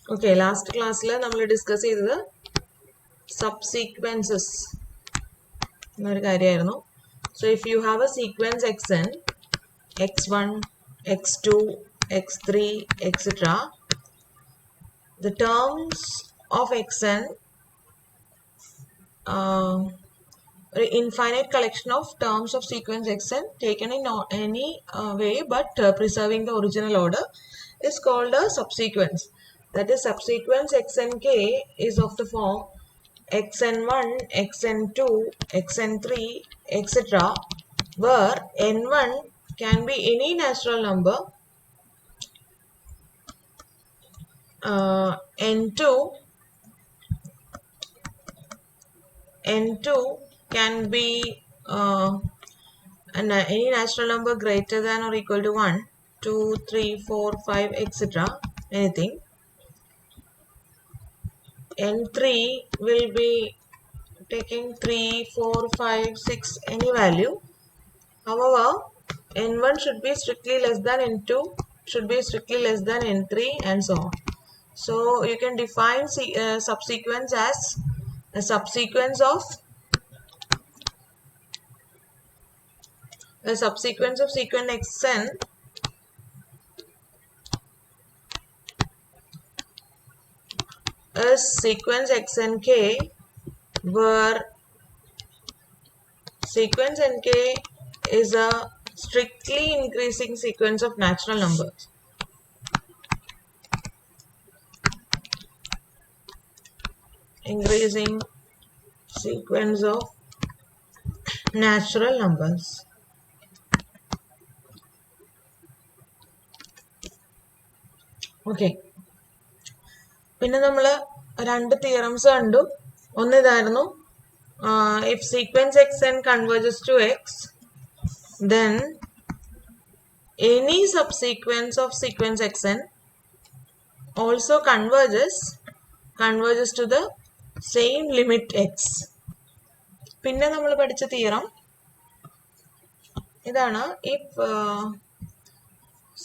Okay, last class we discussed the subsequences. So if you have a sequence xn, x1, x2, x3, etc., the terms of xn, an infinite collection of terms of sequence xn taken in any way but preserving the original order is called a subsequence. That is, subsequence xnk is of the form xn1, xn2, xn3, etc., where n1 can be any natural number, n2 can be any natural number greater than or equal to 1, 2, 3, 4, 5, etc., anything. N3 will be taking 3, 4, 5, 6, any value. However, N1 should be strictly less than N2, should be strictly less than N3, and so on. So you can define subsequence as a subsequence of sequence xn is sequence xnk, where sequence nk is a strictly increasing sequence of natural numbers. Increasing sequence of natural numbers. Okay. പിന്നെ നമ്മൾ രണ്ട് theorems കണ്ടു. ഒന്ന് ഇതായിരുന്നു, if sequence xn converges to x, then any subsequence of sequence xn also converges to the same limit x. പിന്നെ നമ്മൾ പഠിച്ച theorem ഇതാണ്, if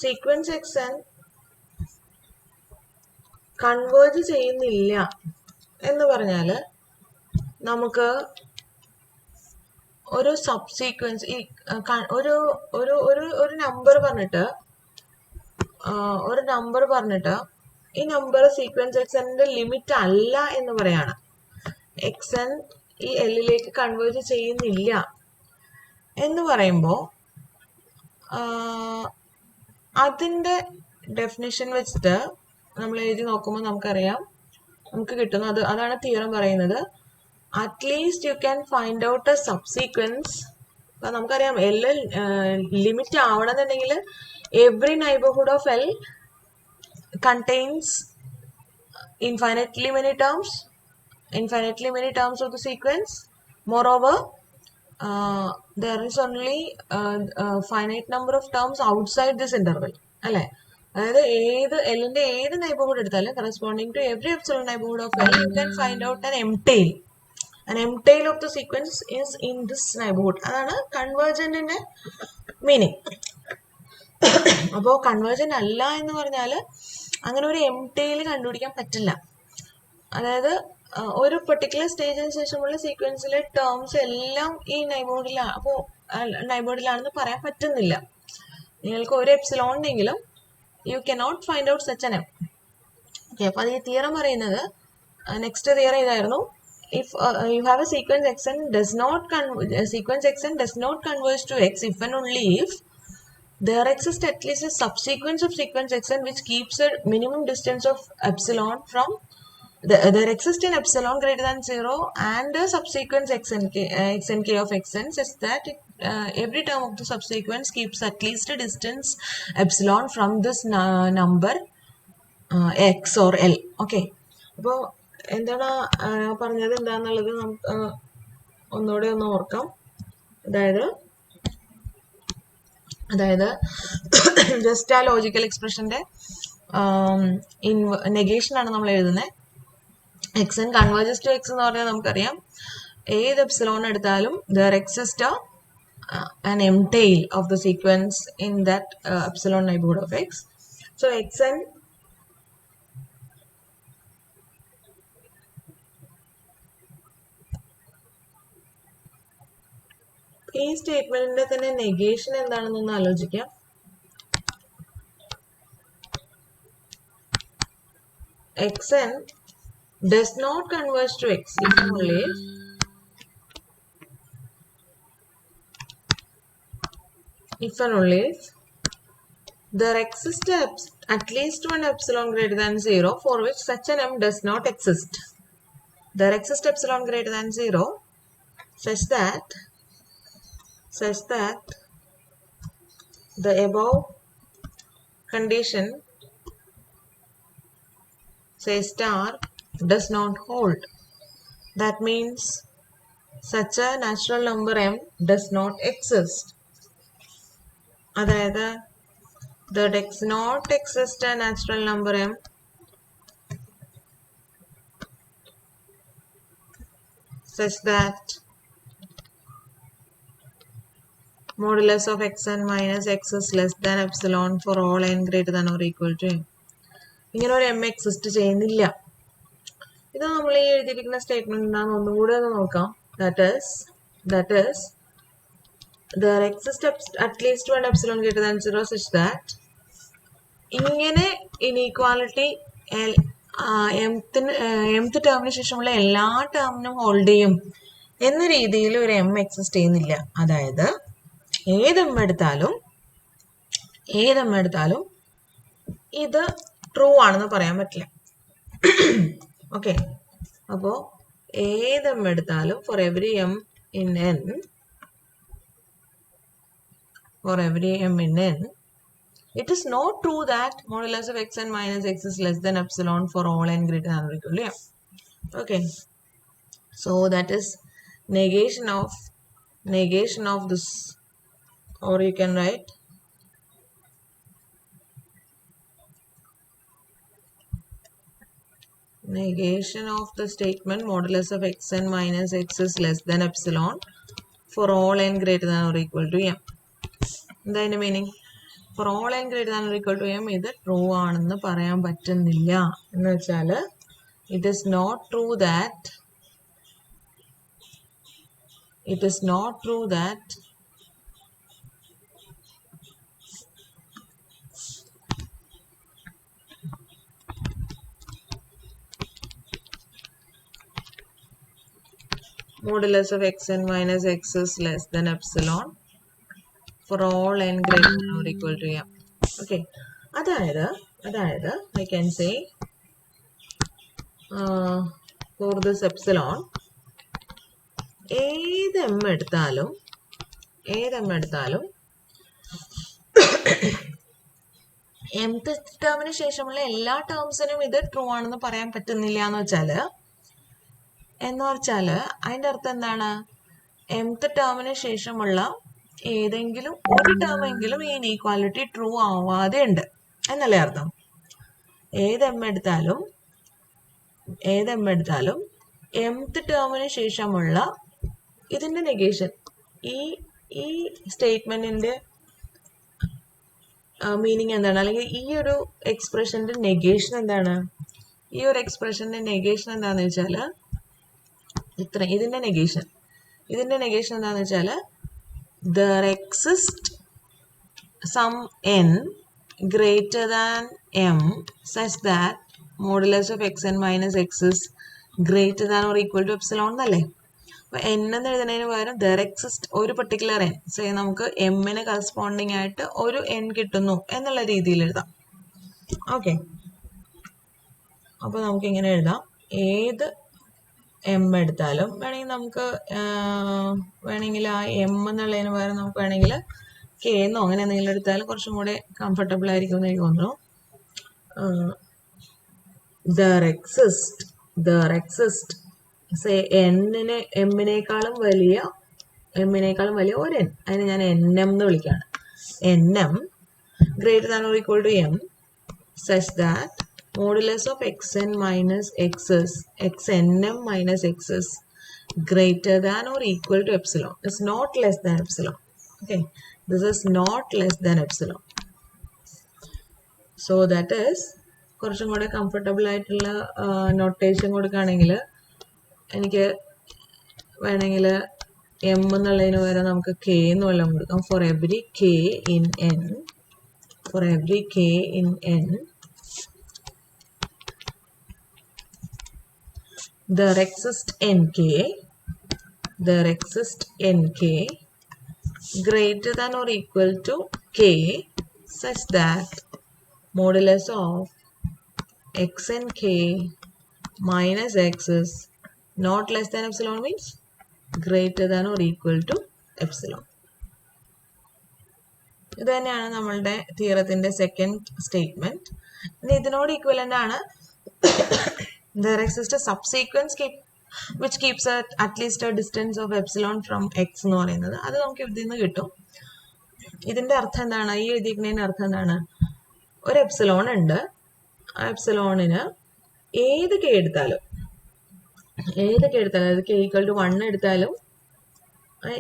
sequence xn കൺവേർജ് ചെയ്യുന്നില്ല എന്ന് പറഞ്ഞാൽ നമുക്ക് ഒരു സബ്സീക്വൻസ് ഒരു നമ്പർ പറഞ്ഞിട്ട് ഈ നമ്പർ സീക്വൻസ് എക്സന്റെ ലിമിറ്റ് അല്ല എന്ന് പറയാണ്. എക്സൻ ഈ എല്ലിലേക്ക് കൺവേർജ് ചെയ്യുന്നില്ല എന്ന് പറയുമ്പോൾ അതിന്റെ ഡെഫിനിഷൻ വെച്ചിട്ട് നമ്മൾ എഴുതി നോക്കുമ്പോൾ നമുക്കറിയാം, നമുക്ക് കിട്ടുന്നു അതാണ് തിയറം പറയുന്നത്. At least you can find out a subsequence. നമുക്കറിയാം എൽ ലിമിറ്റ് ആവണമെന്നുണ്ടെങ്കിൽ every neighbourhood of L contains infinitely many terms of the sequence. Moreover, there is only a finite number of terms outside this interval. അല്ലേ? അതായത് എല്ലിന്റെ ഏത് neighbourhood എടുത്താലും corresponding to every epsilon neighbourhood of L you can find out an m tail of the sequence is in this neighborhood. അതാണ് കൺവേർജന്റിന്റെ meaning. അപ്പോൾ convergent അല്ല എന്ന് പറഞ്ഞാൽ അങ്ങനെ ഒരു എം ടെയിൽ കണ്ടുപിടിക്കാൻ പറ്റില്ല. അതായത് ഒരു പെർട്ടിക്കുലർ സ്റ്റേജിന് ശേഷമുള്ള സീക്വൻസിലെ ടേംസ് എല്ലാം ഈ നൈബർഹുഡിലാണെന്ന് പറയാൻ പറ്റുന്നില്ല. നിങ്ങൾക്ക് ഒരു എപ്സിലോൺ ഉണ്ടെങ്കിലും you cannot find out such an M. Okay, അപ്പോൾ അത് ഈ തിയറം പറയുന്നത്, നെക്സ്റ്റ് തിയറം ഇതായിരുന്നു, if you have a sequence xn does not converge to x if and only if there exists at least a subsequence of sequence xn which keeps a minimum distance of epsilon from there exists an epsilon greater than 0 and a subsequence xnk of xn such that every term of the subsequence keeps at least a distance epsilon from this number x or l. Okay, അപ്പോൾ എന്താണ് പറഞ്ഞത് എന്താന്നുള്ളത് നമുക്ക് ഒന്നുകൂടെ ഒന്ന് ഓർക്കാം. അതായത് just ആ ലോജിക്കൽ എക്സ്പ്രഷന്റെ നെഗേഷൻ ആണ് നമ്മൾ എഴുതുന്നത്. എക്സൻ കൺവേർജസ് ടു എക്സ് എന്ന് പറഞ്ഞാൽ നമുക്കറിയാം ഏത് എപ്സിലോൺ എടുത്താലും there exist an m tail of the sequence in that epsilon neighborhood of x. So xn ഈ സ്റ്റേറ്റ്മെന്റിന്റെ തന്നെ നെഗേഷൻ എന്താണെന്നൊന്ന് ആലോചിക്കാം. xn does not converge to x if and only if there exists at least one epsilon greater than 0 for which such an m does not exist. There exists epsilon greater than 0 such that the above condition, say star, does not hold. That means such a natural number m does not exist. അതായത് there does not exist a natural number m such that modulus of xn minus x is less than epsilon for all n greater than or equal to m. ഇങ്ങനെ ഒരു m exist ചെയ്യുന്നില്ല. ഇത് നമ്മൾ ഈ എഴുതിയിരിക്കുന്ന statement എന്താണെന്ന് ഒന്നുകൂടെ ഒന്ന് നോക്കാം. That is there exists at least one epsilon greater than 0 such that ഇങ്ങനെ ഇനീക്വാലിറ്റി mth ടേമിന് ശേഷമുള്ള എല്ലാ ടേമിനും ഹോൾഡ് ചെയ്യും എന്ന രീതിയിൽ ഒരു m എക്സിസ്റ്റ് ചെയ്യുന്നില്ല. അതായത് ഏത് m എടുത്താലും ഇത് ട്രൂ ആണെന്ന് പറയാൻ പറ്റില്ല. ഓക്കെ, അപ്പോൾ ഏത് m എടുത്താലും for every m in n, it is not true that modulus of xn minus x is less than epsilon for all n greater than or equal to m. Okay, so that is negation of this, or you can write negation of the statement modulus of xn minus x is less than epsilon for all n greater than or equal to m. എന്താ അതിന്റെ meaning? For all n greater than or equal to m ഇത് true ആണെന്ന് പറയാൻ പറ്റുന്നില്ല എന്ന് വെച്ചാൽ it is not true that modulus of xn minus x is less than epsilon for all n greater than or equal to m. Okay, അതായത് I can say for this epsilon ഏത് m എടുത്താലും mth ടേമിന് ശേഷമുള്ള എല്ലാ ടേംസിനും ഇത് true ആണെന്ന് പറയാൻ പറ്റുന്നില്ല എന്ന് വെച്ചാൽ അതിൻ്റെ അർത്ഥം എന്താണ്? mth ടേമിന് ശേഷമുള്ള ഏതെങ്കിലും ഒരു ടേമെങ്കിലും ഈ ഇനീക്വാലിറ്റി ട്രൂ ആവാതെ ഉണ്ട് എന്നല്ലേ അർത്ഥം? ഏത് m എടുത്താലും mth ടേമിന് ശേഷമുള്ള ഇതിന്റെ നെഗേഷൻ, ഈ സ്റ്റേറ്റ്മെന്റിന്റെ മീനിങ് എന്താണ്, അല്ലെങ്കിൽ ഈ ഒരു എക്സ്പ്രഷന്റെ നെഗേഷൻ എന്താണ്? ഈ ഒരു എക്സ്പ്രഷന്റെ നെഗേഷൻ എന്താണെന്ന് വെച്ചാൽ ഇതിന്റെ നെഗേഷൻ എന്താണെന്ന് വെച്ചാൽ there exists some n greater than m such that modulus of xn minus x is greater than or equal to epsilon എന്നല്ലേ? അപ്പോൾ n എന്ന് എഴുതുന്നതിന് പകരം there exists ഒരു പർട്ടിക്കുലർ n, സോ നമുക്ക് mന് കറസ്പോണ്ടിങ് ആയിട്ട് ഒരു n കിട്ടുന്നു എന്നുള്ള രീതിയിൽ എഴുതാം. ഓക്കെ, അപ്പോൾ നമുക്ക് ഇങ്ങനെ എഴുതാം. ഏത് m എടുത്താലും വേണമെങ്കിൽ ആ m എന്നുള്ളതിന് പകരം നമുക്ക് വേണമെങ്കിൽ k എന്നോ അങ്ങനെ എന്തെങ്കിലും എടുത്താലും കുറച്ചും കൂടെ കംഫർട്ടബിൾ ആയിരിക്കും എന്ന് എനിക്ക് തോന്നുന്നു. there exists say m-നേക്കാളും വലിയ ഒരു n, അതിന് ഞാൻ nm എന്ന് വിളിക്കുകയാണ്. nm greater than or equal to m such that modulus of xn minus xnm minus x is greater than or equal to epsilon. It's not less than epsilon. Okay, this is not less than epsilon. So that is കുറച്ചും കൂടെ comfortable ആയിട്ടുള്ള notation കൊടുക്കുകയാണെങ്കിൽ എനിക്ക് വേണമെങ്കിൽ m എന്നുള്ളതിന് പകരം നമുക്ക് k എന്ന് വല്ലതും കൊടുക്കാം. For every k in n, there exists nk greater than or equal to k such that modulus of x and k minus x is not less than epsilon means greater than or equal to epsilon. ഇത് തന്നെയാണ് നമ്മളുടെ തിയറത്തിന്റെ second statement. ഇനി ഇതിനോട് equivalent ആണ് there exists a subsequence which keeps at least a distance of epsilon from x എന്ന് പറയുന്നത്. അത് നമുക്ക് ഇതിൽ നിന്ന് കിട്ടും. ഇതിന്റെ അർത്ഥം എന്താണ്? ഈ എഴുതിക്കുന്നതിന്റെ അർത്ഥം എന്താണ്? ഒരു എപ്സിലോൺ ഉണ്ട്. ആ എപ്സിലോണിന് ഏത് കെ എടുത്താലും അതായത് k ഈക്വൽ ടു 1 എടുത്താലും,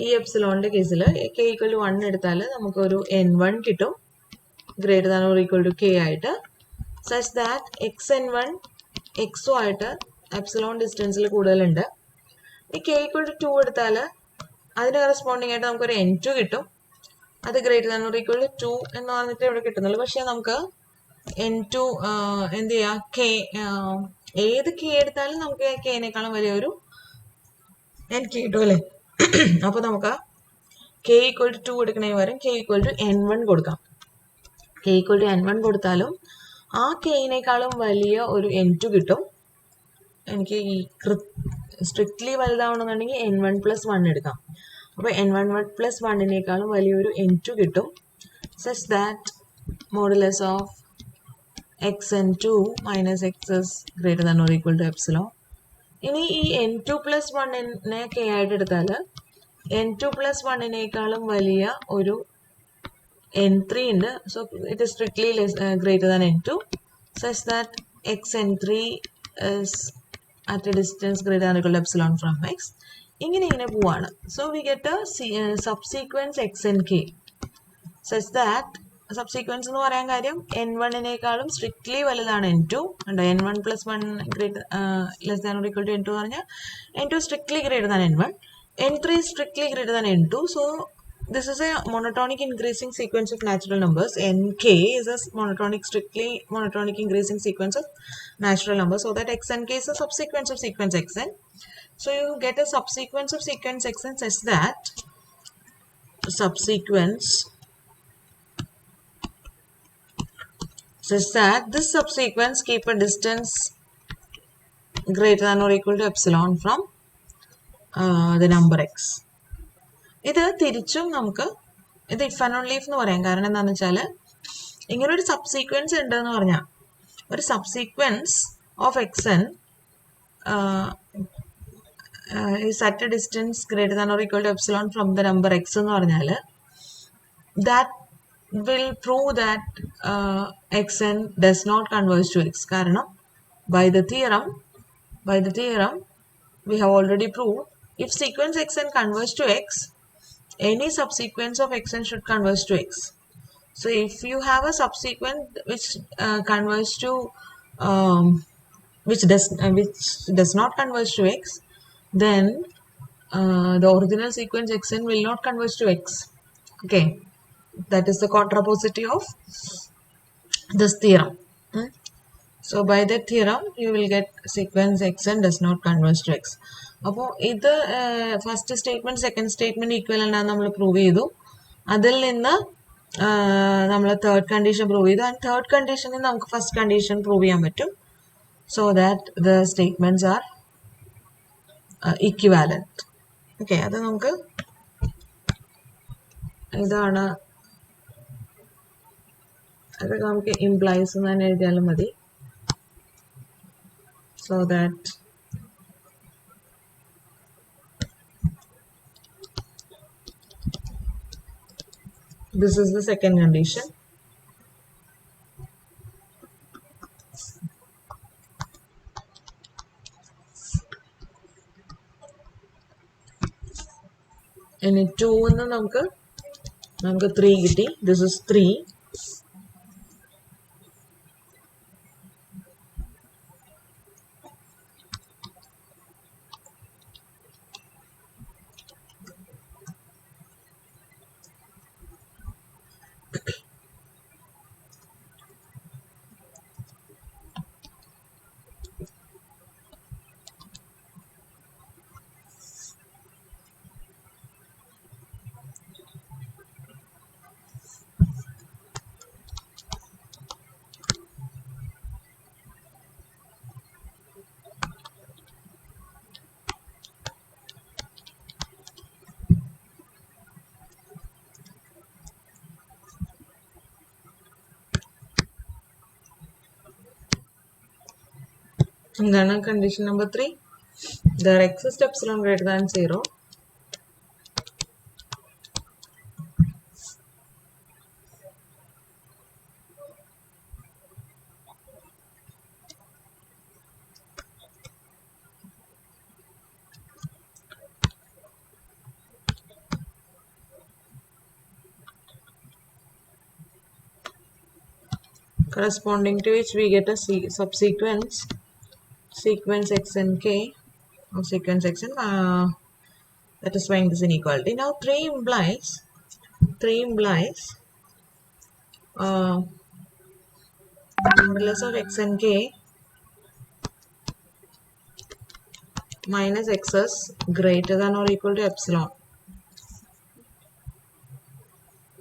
ഈ എപ്സിലോണിന്റെ കേസിൽ k ഈക്വൽ ടു 1 എടുത്താൽ നമുക്കൊരു n1 കിട്ടും greater than or equal to k ആയിട്ട്, സച്ച് ദാറ്റ് xn1 എക്സും ആയിട്ട് എപ്സിലോൺ ഡിസ്റ്റൻസിൽ കൂടുതലുണ്ട്. ഈ k ഈക്വൽ ടു 2 എടുത്താൽ അതിന് കറസ്പോണ്ടിങ് ആയിട്ട് നമുക്കൊരു n2 കിട്ടും. അത് greater than or equal to 2 എന്ന് പറഞ്ഞിട്ട് ഇവിടെ കിട്ടുന്നുള്ളൂ. പക്ഷെ നമുക്ക് n2 എന്ത് ചെയ്യാം, ഏത് k എടുത്താലും നമുക്ക് kനേക്കാളും വലിയൊരു n കിട്ടും അല്ലേ. അപ്പൊ നമുക്ക് k ഈക്വൽ ടു 2 എടുക്കുന്നതിന് പകരം k ഈക്വൽ ടു n1 കൊടുക്കാം. k ഈക്വൽ ടു n1 കൊടുത്താലും ആ kനേക്കാളും വലിയ ഒരു n2 കിട്ടും. എനിക്ക് ഈ സ്ട്രിക്ട്ലി വലുതാവണമെന്നുണ്ടെങ്കിൽ n1 പ്ലസ് 1 എടുക്കാം. അപ്പൊ n1 പ്ലസ് 1നേക്കാളും വലിയൊരു n2 കിട്ടും, such that modulus of xn2 minus x is greater than or equal to epsilon. ഇനി ഈ n2 പ്ലസ് 1നെ k ആയിട്ട് എടുത്താൽ n2 പ്ലസ് 1നേക്കാളും വലിയ ഒരു n3 ഉണ്ട്. So it is strictly greater than n2 such that xn3 is at a distance greater than or equal to epsilon from x. ഇങ്ങനെ പോവാണ്. So we get a subsequence xnk such that subsequence എന്ന് പറയാൻ കാര്യം n1നേക്കാളും strictly വലുതാണ് n2. n1 plus 1 less than or equal to n2 എന്ന് പറഞ്ഞാൽ n2 strictly greater than n1, n3 strictly greater than n2. സോ this is a monotonic increasing sequence of natural numbers. Nk is a strictly monotonic increasing sequence of natural numbers, so that xnk is a subsequence of sequence xn. So you get a subsequence of sequence xn such that this subsequence keep a distance greater than or equal to epsilon from the number x. ഇത് തിരിച്ചും നമുക്ക് ഇത് if and only if എന്ന് പറയാം. കാരണം എന്താണെന്ന് വെച്ചാൽ ഇങ്ങനെ ഒരു സബ്സീക്വൻസ് ഉണ്ട് എന്ന് പറഞ്ഞാൽ ഒരു subsequence of x n is at a distance greater than or equal to epsilon from the number x എന്ന് പറഞ്ഞാൽ that will prove that xn does not converge to x. കാരണം by the theorem we have already proved if sequence xn converge to x, any subsequence of xn should converge to x. So if you have a subsequent which converge to which does not converge to x, then the original sequence xn will not converge to x. Okay, that is the contrapositive of this theorem. So by that theorem you will get sequence xn does not converge to x. അപ്പോൾ ഇത് first statement second statement equal ആണെന്ന് നമ്മൾ prove ചെയ്തു. അതിൽ നിന്ന് നമ്മൾ third condition prove ചെയ്തു. And third കണ്ടീഷനിൽ നമുക്ക് ഫസ്റ്റ് കണ്ടീഷൻ പ്രൂവ് ചെയ്യാൻ പറ്റും. So that the statements are equivalent. Okay, അത് നമുക്ക് ഇതാണ്, അതൊക്കെ നമുക്ക് ഇംപ്ലൈസ് എന്ന് തന്നെ എഴുതിയാലും മതി. So that this is the second condition. ഇനി 2 എന്ന് നമുക്ക് 3 കിട്ടി. This is 3. എന്താണ് condition number 3? There exists epsilon greater than 0. Corresponding to which we get a subsequence sequence x and k or sequence x and satisfying this inequality. Now 3 implies modulus of x and k minus x's greater than or equal to epsilon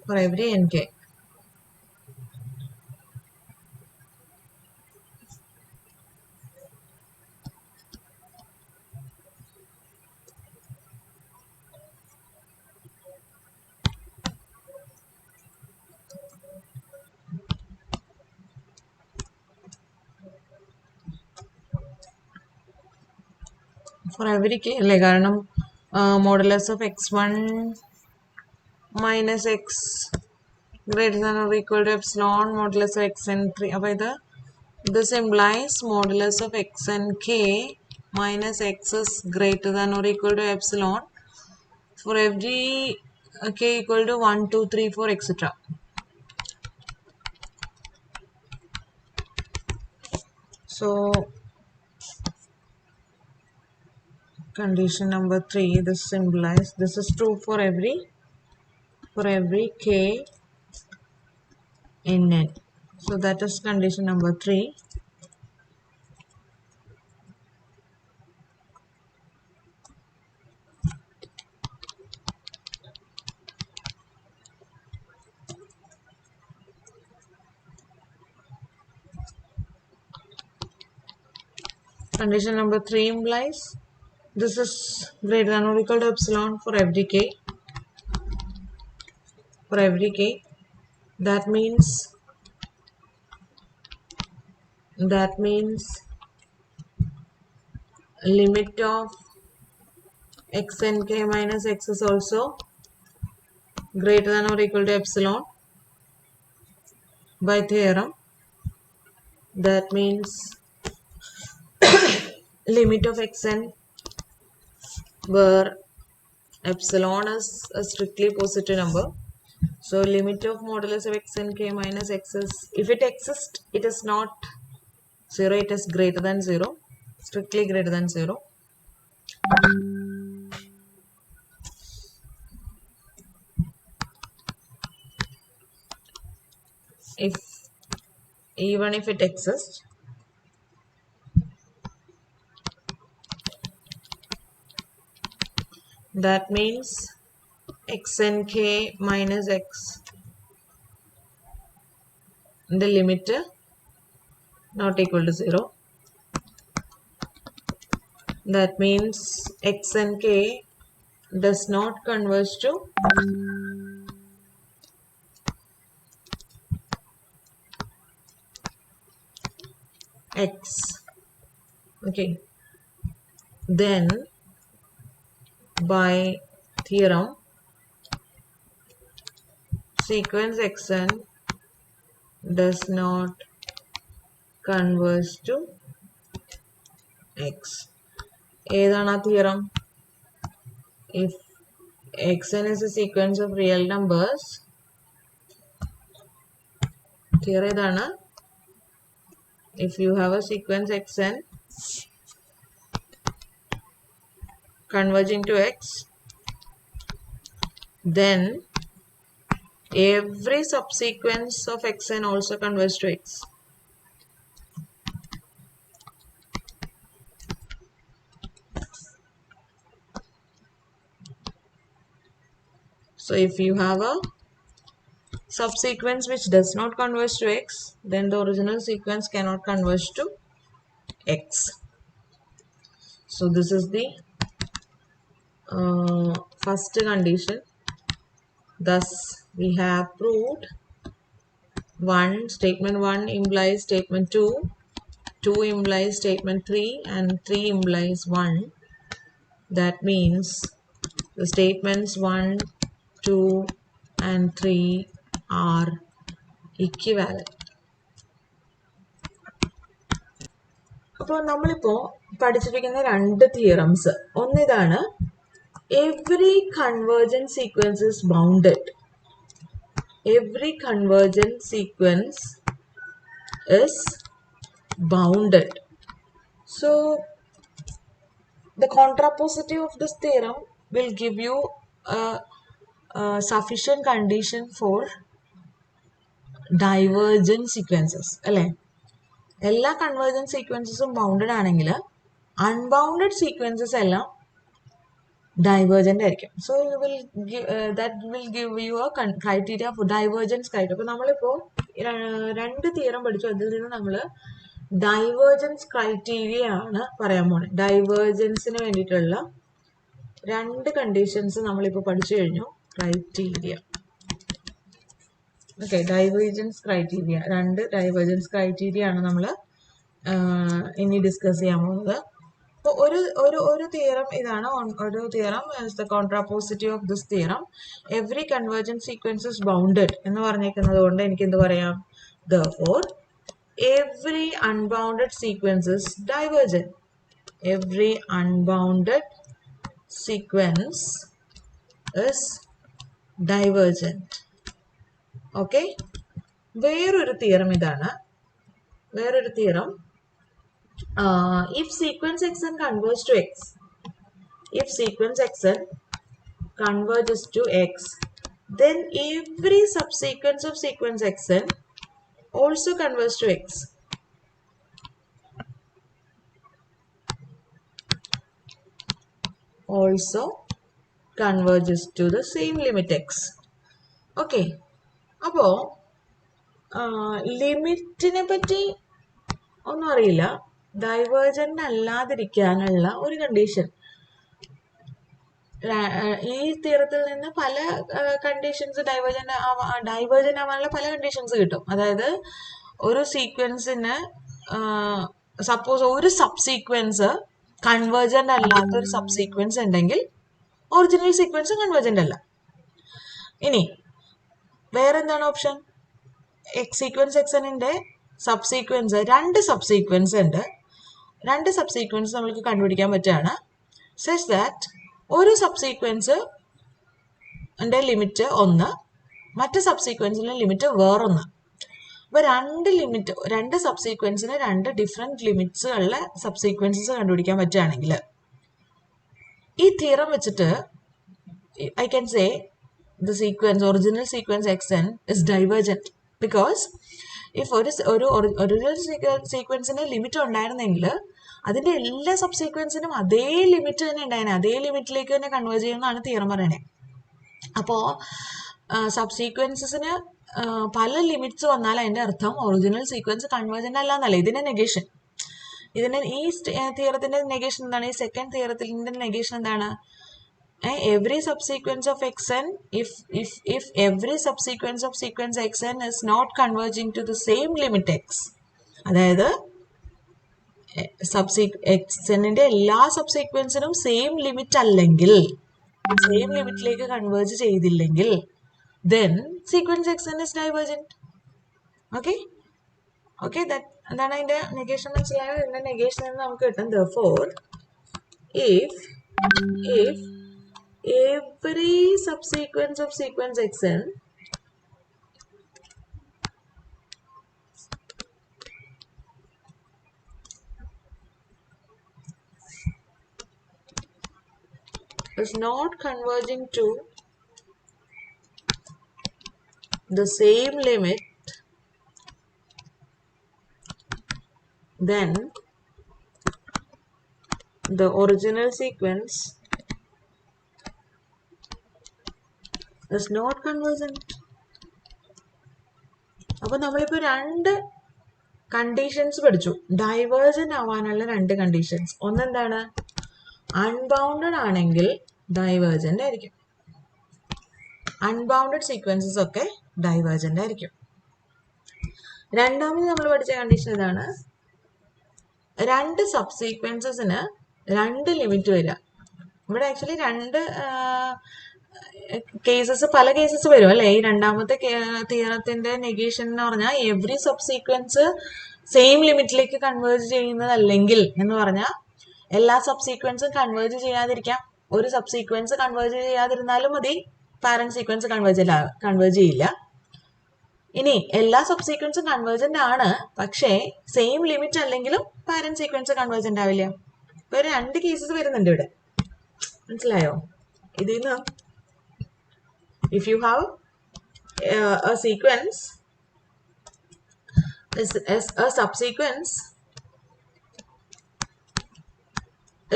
for every nk. For every k, കാരണം modulus of x1 minus x greater than or equal to epsilon modulus of x and 3. അപ്പോൾ this implies modulus of x and k minus x is greater than or equal to epsilon for every k equal to 1, 2, 3, 4, etc. So condition number 3, this implies this is true for every k in n. So that is condition number 3. Condition number 3 implies this is greater than or equal to epsilon for every k. That means limit of x and k minus x is also greater than or equal to epsilon by theorem. That means limit of x n where epsilon is a strictly positive number. So limit of modulus of x and k minus x is, if it exists, it is not 0, it is greater than 0, strictly greater than 0. Even if it exists, that means x and k minus x, the limit not equal to 0. That means x and k does not converge to x. Okay, then by theorem sequence xn does not converge to x. ഏതാണ് theorem? If xn is a sequence of real numbers, theorem ഏതാണ്? If you have a sequence xn converging to x, then every subsequence of xn also converges to x. So if you have a subsequence which does not converge to x, then the original sequence cannot converge to x. So this is the first condition. Thus we have proved statement 1 implies statement 2 2 implies statement 3 and 3 implies 1. That means the statements 1, 2 and 3 are equivalent. അപ്പോൾ നമ്മളിപ്പോൾ പഠിച്ചിരിക്കുന്ന രണ്ട് theorems, ഒന്നിതാണ് every convergent sequence is bounded. Every convergent sequence is bounded. So the contrapositive of this theorem will give you a sufficient condition for divergent sequences. അല്ലേ? എല്ലാ convergent സീക്വൻസസും bounded ആണെങ്കിൽ unbounded sequences എല്ലാം divergent ആയിരിക്കും. So you will that will give you A criteria four divergence criteria. അപ്പോൾ നമ്മളിപ്പോൾ രണ്ട് theorem പഠിച്ചു. അതിൽ നിന്ന് നമ്മൾ ഡൈവേർജൻസ് ക്രൈറ്റീരിയ ആണ് പറയാൻ പോകുന്നത്. ഡൈവേർജൻസിന് വേണ്ടിയിട്ടുള്ള രണ്ട് കണ്ടീഷൻസ് നമ്മളിപ്പോൾ പഠിച്ചു കഴിഞ്ഞു. ക്രൈറ്റീരിയ, ഓക്കെ, ഡൈവേർജൻസ് ക്രൈറ്റീരിയ, രണ്ട് ഡൈവേർജൻസ് ക്രൈറ്റീരിയ ആണ് നമ്മൾ ഇനി ഡിസ്കസ് ചെയ്യാൻ പോകുന്നത്. അപ്പോൾ ഒരു തിയറം ഇതാണ്. ഒരു theorem is the contrapositive of this theorem. Every convergent sequence is bounded എന്ന് പറഞ്ഞേക്കുന്നത് കൊണ്ട് എനിക്ക് എന്ത് പറയാം? Therefore every unbounded sequence is divergent. Every unbounded sequence is divergent. Okay, വേറൊരു തിയറം ഇതാണ്. വേറൊരു theorem, if sequence xn converges to x, if sequence xn converges to x, then every subsequence of sequence xn also converges to x. Also converges to the same limit x. Okay, അപ്പോൾ ലിമിറ്റിനെ പറ്റി ഒന്നും അറിയില്ല. Divergent അല്ലാതിരിക്കാനുള്ള ഒരു condition, ഈ തിയറത്തിൽ നിന്ന് പല conditions divergent ആവാനുള്ള പല കണ്ടീഷൻസ് കിട്ടും. അതായത് ഒരു സീക്വൻസിന് സപ്പോസ് ഒരു സബ്സീക്വൻസ് കൺവേർജൻ്റ് അല്ലാത്ത ഒരു സബ്സീക്വൻസ് ഉണ്ടെങ്കിൽ ഒറിജിനൽ സീക്വൻസ് കൺവേർജൻ്റ് അല്ല. ഇനി വേറെന്താണ് ഓപ്ഷൻ? സീക്വൻസ് എക്സനിൻ്റെ സബ്സീക്വൻസ്, രണ്ട് സബ്സീക്വൻസ് ഉണ്ട്. രണ്ട് സബ്സീക്വൻസ് നമ്മൾക്ക് കണ്ടുപിടിക്കാൻ പറ്റുകയാണ്. സച്ച് ദാറ്റ് ഒരു സബ്സീക്വൻസ് ലിമിറ്റ് ഒന്ന്, മറ്റ് സബ്സീക്വൻസിൻ്റെ ലിമിറ്റ് വേറൊന്ന്. അപ്പോൾ രണ്ട് സബ്സീക്വൻസിന് രണ്ട് ഡിഫറെൻറ്റ് ലിമിറ്റ്സുള്ള സബ്സീക്വൻസസ് കണ്ടുപിടിക്കാൻ പറ്റുകയാണെങ്കിൽ ഈ തിയറം വെച്ചിട്ട് I can say the sequence, original sequence xn is divergent, because if ഒരു ഒറിജിനൽ സീക്വൻസിന് ലിമിറ്റ് ഉണ്ടായിരുന്നെങ്കിൽ അതിൻ്റെ എല്ലാ സബ്സീക്വൻസിനും അതേ ലിമിറ്റ് തന്നെ ഉണ്ടായിരുന്നു, അതേ ലിമിറ്റിലേക്ക് തന്നെ കൺവേർജ് ചെയ്യുമെന്നാണ് തിയറം പറയണേ. അപ്പോൾ സബ്സീക്വൻസസിന് പല ലിമിറ്റ്സ് വന്നാൽ അതിൻ്റെ അർത്ഥം ഒറിജിനൽ സീക്വൻസ് കൺവേർജൻ്റ് അല്ല എന്നല്ല. ഇതിൻ്റെ നെഗേഷൻ, ഈ തിയറത്തിൻ്റെ നെഗേഷൻ എന്താണ്? ഈ സെക്കൻഡ് തിയറത്തിൻ്റെ നെഗേഷൻ എന്താണ്? Every subsequence of xn, if every subsequence of sequence xn is not converging to the same limit x, അതായത് xnന്റെ എല്ലാ സബ്സീക്വൻസിനും സെയിം ലിമിറ്റ് അല്ലെങ്കിൽ, സെയിം ലിമിറ്റിലേക്ക് കൺവേർജ് ചെയ്തില്ലെങ്കിൽ, then sequence xn is divergent. Okay, അതാണ് അതിന്റെ negation. മനസ്സിലായോ? ഇതിന്റെ negation എന്ന് നമുക്ക് കിട്ടും. Therefore if every subsequence of sequence xn is not converging to the same limit, then the original sequence is not convergent. അപ്പോൾ നമ്മളിപ്പോൾ രണ്ട് കണ്ടീഷൻസ് പഠിച്ചു, ഡൈവേർജൻ്റ് ആവാനുള്ള രണ്ട് കണ്ടീഷൻസ്. ഒന്നെന്താണ്? അൺബൗണ്ടഡ് ആണെങ്കിൽ ഡൈവേർജൻ്റ് ആയിരിക്കും, അൺബൗണ്ടഡ് സീക്വൻസസ് ഒക്കെ ഡൈവേർജൻ്റ് ആയിരിക്കും. രണ്ടാമത് നമ്മൾ പഠിച്ച കണ്ടീഷൻ ഇതാണ്, രണ്ട് സബ്സീക്വൻസസിന് രണ്ട് ലിമിറ്റ് വരിക. ഇവിടെ ആക്ച്വലി രണ്ട് കേസസ്, പല കേസസ് വരും അല്ലെ. ഈ രണ്ടാമത്തെ തിയറത്തിന്റെ നെഗേഷൻ എന്ന് പറഞ്ഞാൽ എവറി സബ്സീക്വൻസ് സെയിം ലിമിറ്റിലേക്ക് കൺവേർജ് ചെയ്യുന്നതല്ലെങ്കിൽ എന്ന് പറഞ്ഞാൽ എല്ലാ സബ്സീക്വൻസും കൺവേർജ് ചെയ്യാതിരിക്കാം. ഒരു സബ്സീക്വൻസ് കൺവേർജ് ചെയ്യാതിരുന്നാലും മതി, പാരന്റ് സീക്വൻസ് കൺവേർജ് ചെയ്യില്ല. ഇനി എല്ലാ സബ്സീക്വൻസും കൺവേർജന്റ് ആണ്, പക്ഷേ സെയിം ലിമിറ്റ് അല്ലെങ്കിലും പാരന്റ് സീക്വൻസ് കൺവേർജന്റ് ആവില്ല. ഇപ്പൊ രണ്ട് കേസസ് വരുന്നുണ്ട് ഇവിടെ, മനസ്സിലായോ? ഇതിന്ന് if you have a sequence as a subsequence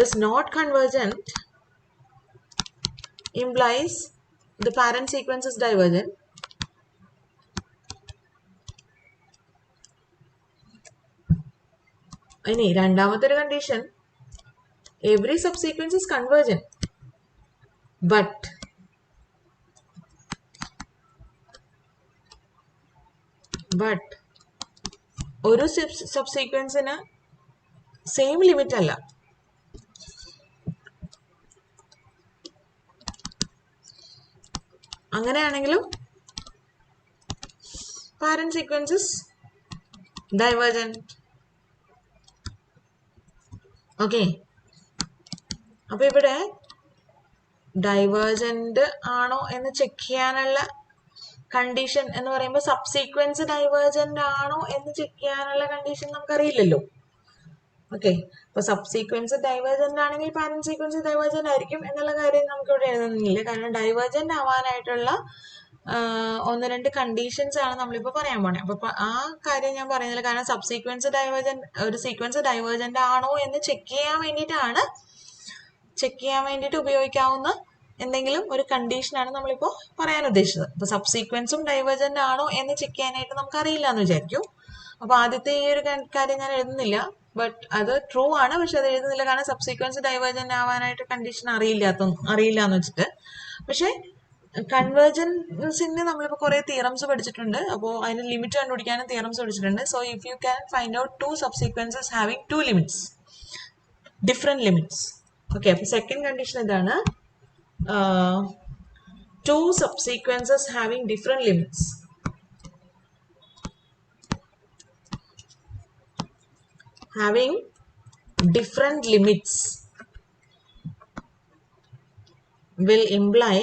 is not convergent, implies the parent sequence is divergent. ഇനി രണ്ടാമത്തെ ഒരു condition, every subsequence is convergent but ഒരു സബ്സീക്വൻസിന് സെയിം ലിമിറ്റ് അല്ല. അങ്ങനെയാണെങ്കിലും പാരന്റ് സീക്വൻസസ് ഡൈവേർജന്റ്. ഓക്കെ, അപ്പൊ ഇവിടെ ഡൈവേർജന്റ് ആണോ എന്ന് ചെക്ക് ചെയ്യാനുള്ള കണ്ടീഷൻ എന്ന് പറയുമ്പോൾ സബ്സീക്വൻസ് ഡൈവേർജന്റ് ആണോ എന്ന് ചെക്ക് ചെയ്യാനുള്ള കണ്ടീഷൻ നമുക്കറിയില്ലല്ലോ. ഓക്കെ, അപ്പൊ സബ്സീക്വൻസ് ഡൈവേർജന്റ് ആണെങ്കിൽ പാരന്റ് സീക്വൻസ് ഡൈവേർജന്റ് ആയിരിക്കും എന്നുള്ള കാര്യം നമുക്ക് ഇവിടെ എഴുതുന്നില്ല. കാരണം ഡൈവേർജന്റ് ആവാനായിട്ടുള്ള ഒന്ന് രണ്ട് കണ്ടീഷൻസ് ആണ് നമ്മളിപ്പോ പറയാൻ പോണേ. അപ്പൊ ആ കാര്യം ഞാൻ പറയുന്നില്ല, കാരണം സബ്സീക്വൻസ് ഡൈവേർജന്റ്, ഒരു സീക്വൻസ് ഡൈവേർജന്റ് ആണോ എന്ന് ചെക്ക് ചെയ്യാൻ വേണ്ടിയിട്ട് ഉപയോഗിക്കാവുന്ന എന്തെങ്കിലും ഒരു കണ്ടീഷനാണ് നമ്മളിപ്പോൾ പറയാൻ ഉദ്ദേശിച്ചത്. അപ്പൊ സബ്സീക്വൻസും ഡൈവേർജന്റ് ആണോ എന്ന് ചെക്ക് ചെയ്യാനായിട്ട് നമുക്ക് അറിയില്ല എന്ന് വിചാരിക്കും. അപ്പൊ ആദ്യത്തെ ഈ ഒരു കാര്യം ഞാൻ എഴുതുന്നില്ല, ബട്ട് അത് ട്രൂ ആണ്, പക്ഷെ അത് എഴുതുന്നില്ല കാരണം സബ്സീക്വൻസ് ഡൈവേർജന്റ് ആവാനായിട്ട് കണ്ടീഷൻ അറിയില്ല എന്ന് വെച്ചിട്ട്. പക്ഷെ കൺവേർജൻസിന് നമ്മളിപ്പോൾ കുറെ തിയറംസ് പഠിച്ചിട്ടുണ്ട്, അപ്പോൾ അതിന് ലിമിറ്റ് കണ്ടുപിടിക്കാനും തിയറംസ് പഠിച്ചിട്ടുണ്ട്. So if you can find out two subsequences having two limits, different limits. Okay, അപ്പൊ സെക്കൻഡ് കണ്ടീഷൻ ഇതാണ്, two subsequences having different limits. Having different limits will imply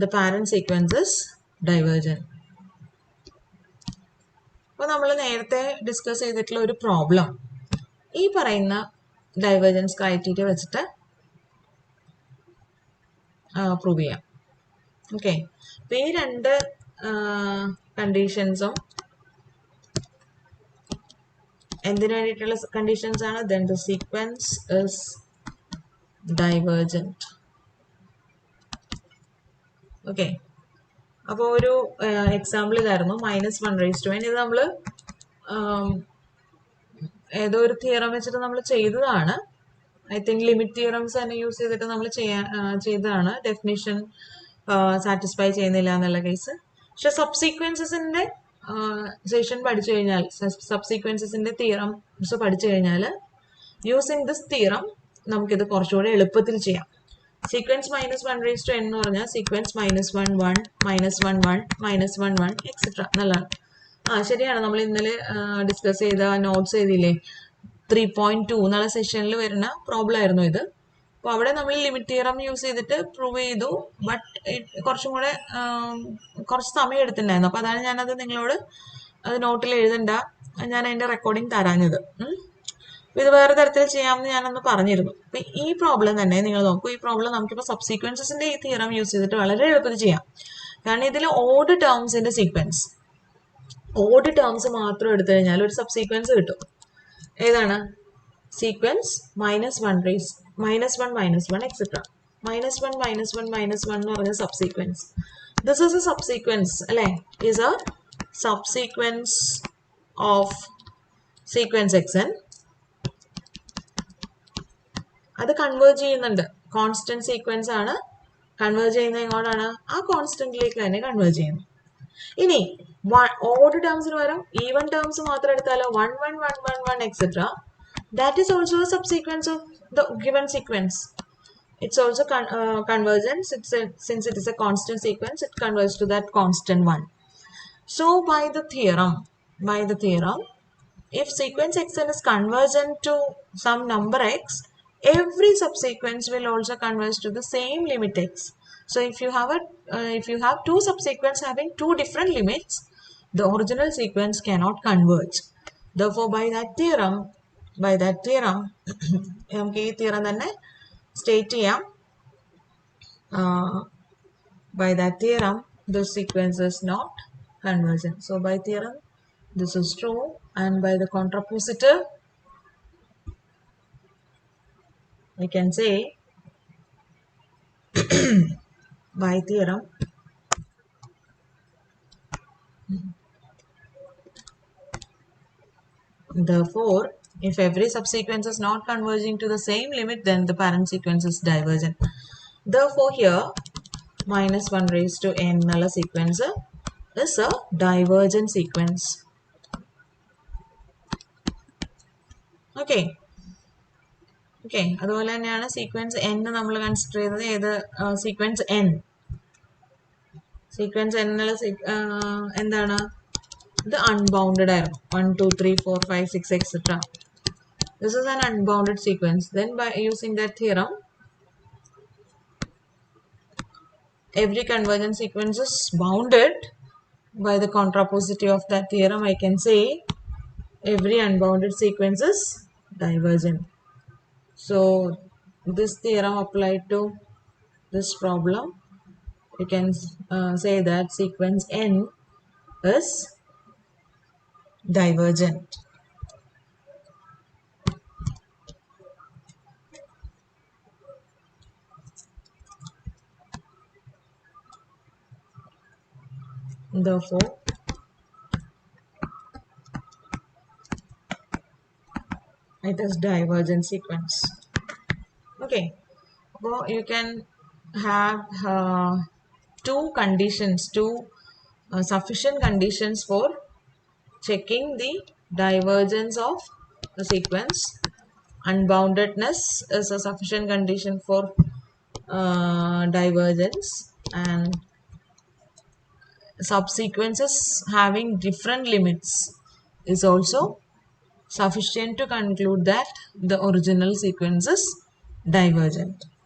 the parent sequence is divergent. അപ്പോൾ നമ്മൾ നേരത്തെ discuss ചെയ്തിട്ടുള്ള ഒരു problem ഈ പറയുന്ന divergence criteria വെച്ചിട്ട് പ്രൂവ് ചെയ്യാം. ഓക്കെ, അപ്പൊ ഈ രണ്ട് കണ്ടീഷൻസും എന്തിനു വേണ്ടിയിട്ടുള്ള കണ്ടീഷൻസ് ആണ്? then the sequence is divergent. Okay, അപ്പോൾ ഒരു എക്സാമ്പിൾ ഇതായിരുന്നു -1n. ഇത് നമ്മൾ ഏതോ ഒരു തിയറം വെച്ചിട്ട് നമ്മൾ ചെയ്തതാണ്. ഐ തിങ്ക് ലിമിറ്റ് തിയറംസ് തന്നെ യൂസ് ചെയ്തിട്ട് നമ്മൾ ചെയ്തതാണ്. ഡെഫിനിഷൻ സാറ്റിസ്ഫൈ ചെയ്യുന്നില്ല എന്നുള്ള കേസ്. പക്ഷെ സബ്സീക്വൻസസിന്റെ സെഷൻ പഠിച്ചു കഴിഞ്ഞാൽ, സബ്സീക്വൻസസിന്റെ തിയറംസ് പഠിച്ചു കഴിഞ്ഞാൽ യൂസിങ് ദിസ് തിയറം നമുക്കിത് കുറച്ചുകൂടെ എളുപ്പത്തിൽ ചെയ്യാം. സീക്വൻസ് -1n എന്ന് പറഞ്ഞാൽ സീക്വൻസ് -1 1 -1 1 -1 1 എക്സെട്ര എന്നുള്ളതാണ്. ശരിയാണ്, നമ്മൾ ഇന്നലെ ഡിസ്കസ് ചെയ്ത നോട്ട്സ് ചെയ്തില്ലേ, 3.2 എന്നുള്ള സെഷനിൽ വരുന്ന പ്രോബ്ലം ആയിരുന്നു ഇത്. അപ്പോൾ അവിടെ നമ്മൾ ലിമിറ്റ് തിയറം യൂസ് ചെയ്തിട്ട് പ്രൂവ് ചെയ്തു, ബട്ട് കുറച്ചും കൂടെ കുറച്ച് സമയം എടുത്തിട്ടുണ്ടായിരുന്നു. അപ്പോൾ അതാണ് ഞാനത് നിങ്ങളോട് അത് നോട്ടിൽ എഴുതണ്ട, ഞാൻ അതിൻ്റെ റെക്കോർഡിങ് തരാഞ്ഞത്. ഇത് വേറെ തരത്തിൽ ചെയ്യാമെന്ന് ഞാനൊന്ന് പറഞ്ഞിരുന്നു. അപ്പം ഈ പ്രോബ്ലം തന്നെ നിങ്ങൾ നോക്കൂ. ഈ പ്രോബ്ലം നമുക്കിപ്പോൾ സബ്സീക്വൻസസിന്റെ ഈ തിയറം യൂസ് ചെയ്തിട്ട് വളരെ എളുപ്പത്തിൽ ചെയ്യാം. കാരണം ഇതിൽ ഓഡ് ടേംസിന്റെ സീക്വൻസ്, ഓഡ് ടേംസ് മാത്രം എടുത്തു കഴിഞ്ഞാൽ ഒരു സബ്സീക്വൻസ് കിട്ടും. ഏതാണ്? സീക്വൻസ് -1 -1 എക്സെട്ര -1 -1 -1 എന്ന് പറഞ്ഞ subsequence. This is a subsequence അല്ലേ, is a subsequence of sequence xn. അത് കൺവേർജ് ചെയ്യുന്നുണ്ട്, കോൺസ്റ്റന്റ് സീക്വൻസ് ആണ്. കൺവേർജ് ചെയ്യുന്നത് എങ്ങോട്ടാണ്? ആ കോൺസ്റ്റന്റിലേക്ക് തന്നെ കൺവേർജ് ചെയ്യുന്നു. ഇനി odd terms even terms one, 1, 1, 1, 1, etc. That is also a subsequence of the given sequence. It's also convergence. Since it is a constant sequence, it converges to that constant one. So by the theorem, if sequence xn is convergent to some number x, every subsequence will also converge to the same limit x. So if you have two subsequents having two different limits, the original sequence cannot converge. Therefore, by that theorem, നമുക്ക് ഈ theorem തന്നെ state ചെയ്യാം. By that theorem, the sequence is not convergent. So by theorem, this is true, and by the contrapositive, we can say by theorem, therefore, if every subsequence is not converging to the same limit, then the parent sequence is divergent. Therefore, here minus 1 raised to n null sequence is a divergent sequence. Okay. അതുപോലെ തന്നെയാണ് sequence n നമ്മൾ consider ചെയ്തത് ഏത് sequence n. Sequence n എന്താണ്? ഇത് unbounded ആയിരുന്നു. 1, 2, 3, 4, 5, 6, etc. This is an unbounded sequence. Then by using that theorem, every convergent sequence is bounded. By the contrapositive of that theorem, I can say every unbounded sequence is divergent. So this theorem applied to this problem, you can say that sequence n is divergent. Therefore, it is divergent sequence. Okay, well, you can have two sufficient conditions for checking the divergence of the sequence. Unboundedness is a sufficient condition for divergence, and subsequences having different limits is also sufficient to conclude that the original sequence is divergent.